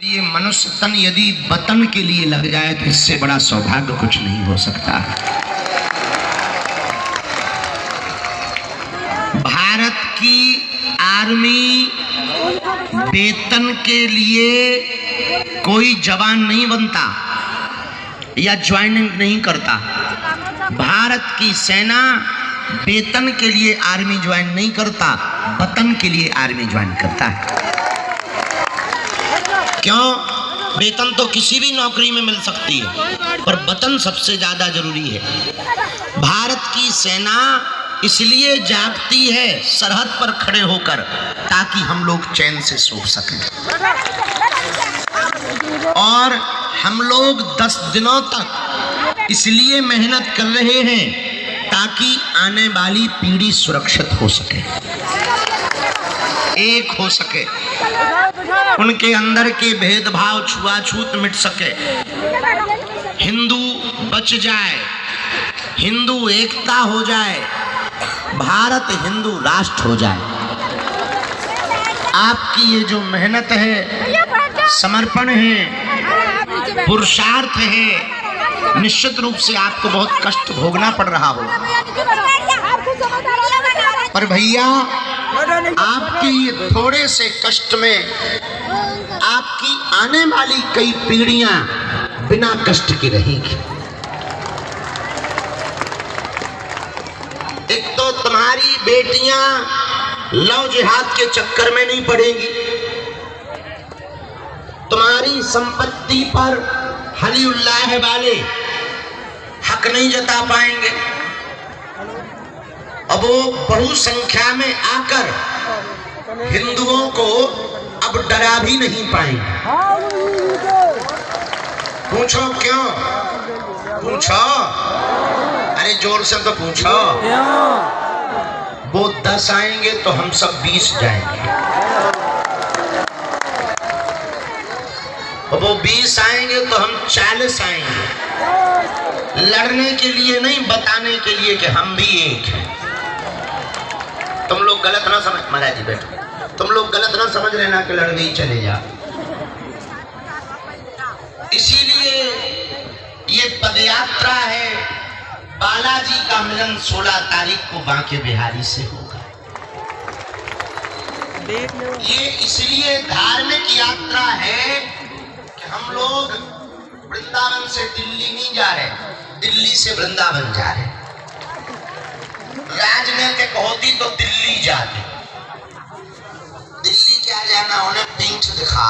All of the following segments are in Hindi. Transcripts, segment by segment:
ये मनुष्य तन यदि वतन के लिए लग जाए तो इससे बड़ा सौभाग्य कुछ नहीं हो सकता। भारत की आर्मी वेतन के लिए कोई जवान नहीं बनता या ज्वाइनिंग नहीं करता। भारत की सेना वेतन के लिए आर्मी ज्वाइन नहीं करता, वतन के लिए आर्मी ज्वाइन करता है। क्यों? वेतन तो किसी भी नौकरी में मिल सकती है, पर वतन सबसे ज्यादा जरूरी है। भारत की सेना इसलिए जागती है सरहद पर खड़े होकर ताकि हम लोग चैन से सो सकें, और हम लोग 10 दिनों तक इसलिए मेहनत कर रहे हैं ताकि आने वाली पीढ़ी सुरक्षित हो सके, एक हो सके, उनके अंदर के भेदभाव छुआछूत मिट सके, हिंदू बच जाए, हिंदू एकता हो जाए, भारत हिंदू राष्ट्र हो जाए। आपकी ये जो मेहनत है, समर्पण है, पुरुषार्थ है, निश्चित रूप से आपको बहुत कष्ट भोगना पड़ रहा होगा, पर भैया आपके ये थोड़े से कष्ट में आपकी आने वाली कई पीढ़ियां बिना कष्ट की रहेंगी। एक तो तुम्हारी बेटियां लव जिहाद के चक्कर में नहीं पड़ेंगी, तुम्हारी संपत्ति पर हलीउल्लाह वाले हक नहीं जता पाएंगे, अब वो बहुसंख्या में आकर हिंदुओं को अब डरा भी नहीं पाएंगे। पूछो क्यों? पूछो, अरे जोर से तो पूछो। वो 10 आएंगे तो हम सब 20 जाएंगे, वो 20 आएंगे तो हम 40 आएंगे, लड़ने के लिए नहीं, बताने के लिए कि हम भी एक हैं। तुम लोग गलत ना समझ, महाराज जी बैठो, तुम लोग गलत ना समझ लेना कि लड़ गई चले जा। इसीलिए ये पदयात्रा है, बालाजी का मिलन 16 तारीख को बांके बिहारी से होगा। ये इसलिए धार्मिक यात्रा है कि हम लोग वृंदावन से दिल्ली नहीं जा रहे, दिल्ली से वृंदावन जा रहे। राजनीतिक होती तो दिल्ली जाते, दिल्ली क्या जाना, उन्हें पीठ दिखा,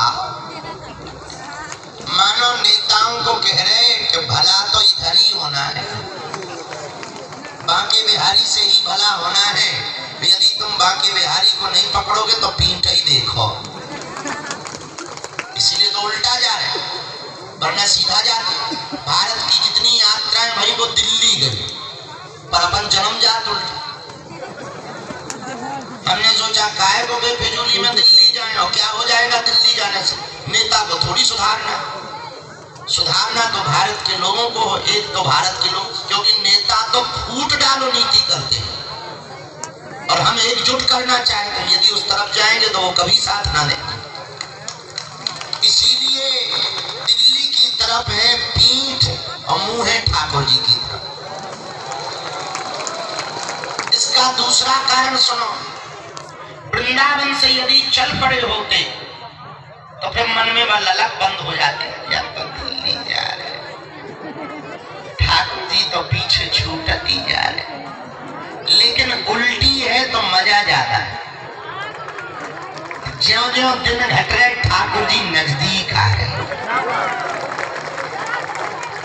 मानो नेताओं को कह रहे कि भला तो इधर ही होना है, बांके बिहारी से ही भला होना है, यदि तुम बांके बिहारी को नहीं पकड़ोगे तो पीठ ही देखो। इसलिए तो उल्टा जा रहे, वरना सीधा जाते। भारत की जितनी यात्राएं भाई वो दिल्ली गई, पर अपन जन्म जात उल्टा। हमने सोचा काहे को बेफिजूली में दिल्ली जाए, और क्या हो जाएगा दिल्ली जाने से? नेता को थोड़ी सुधारना, सुधारना तो भारत के लोगों को हो, एक तो भारत के लोग, क्योंकि नेता तो फूट डालो नीति करते हैं, और हम एकजुट करना चाहते हैं, यदि उस तरफ जाएंगे तो वो कभी साथ ना देंगे। इसीलिए दिल्ली की तरफ है पीठ और मुंह है ठाकुर जी की तरफ। इसका दूसरा कारण सुनो, वृंदावन से यदि चल पड़े होते तो फिर मन में वह ललक बंद हो जाते, या तो दिल्ली जा रहे, ठाकुर जी तो पीछे छूटती जा रहे। लेकिन उल्टी है तो मजा ज्यादा है, ज्यों-ज्यों दिन घट रहे ठाकुर जी नजदीक आ रहे।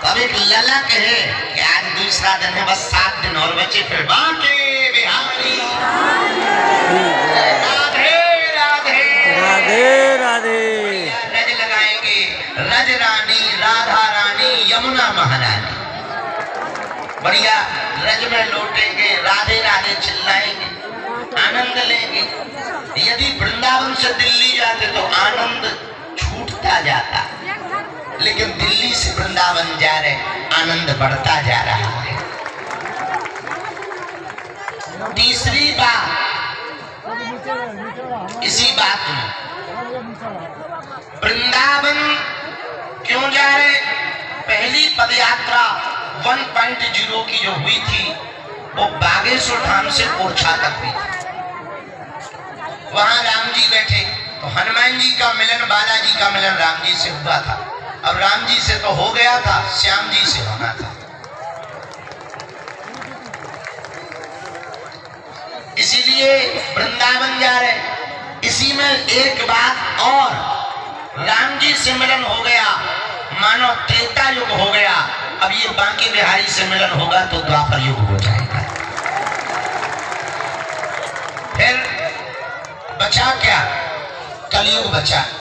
अब एक ललक है कि आज दूसरा दिन है, बस 7 दिन और बचे, फिर बांके बिहारी राधे राधे राधे राधे रज लगाएंगे, रज रानी, राधा रानी, यमुना महारानी, बढ़िया रज में लौटेंगे, राधे राधे चिल्लाएंगे, आनंद लेंगे। यदि वृंदावन से दिल्ली जाते तो आनंद छूटता जाता, लेकिन दिल्ली से वृंदावन जा रहे, आनंद बढ़ता जा रहा है। तीसरी बात इसी बात में, वृंदावन क्यों जा रहे? पहली पदयात्रा 1.0 की जो हुई थी वो बागेश्वर धाम से ओरछा तक हुई। वहां राम जी बैठे तो हनुमान जी का मिलन, बालाजी का मिलन राम जी से हुआ था। अब राम जी से तो हो गया था, श्याम जी से होना था। इसीलिए वृंदावन जा रहे। इसी में एक बात और, राम जी से मिलन हो गया, मानो त्रेता युग हो गया। अब ये बांके बिहारी से मिलन होगा तो द्वापर युग हो जाएगा। फिर बचा क्या? कलयुग बचा।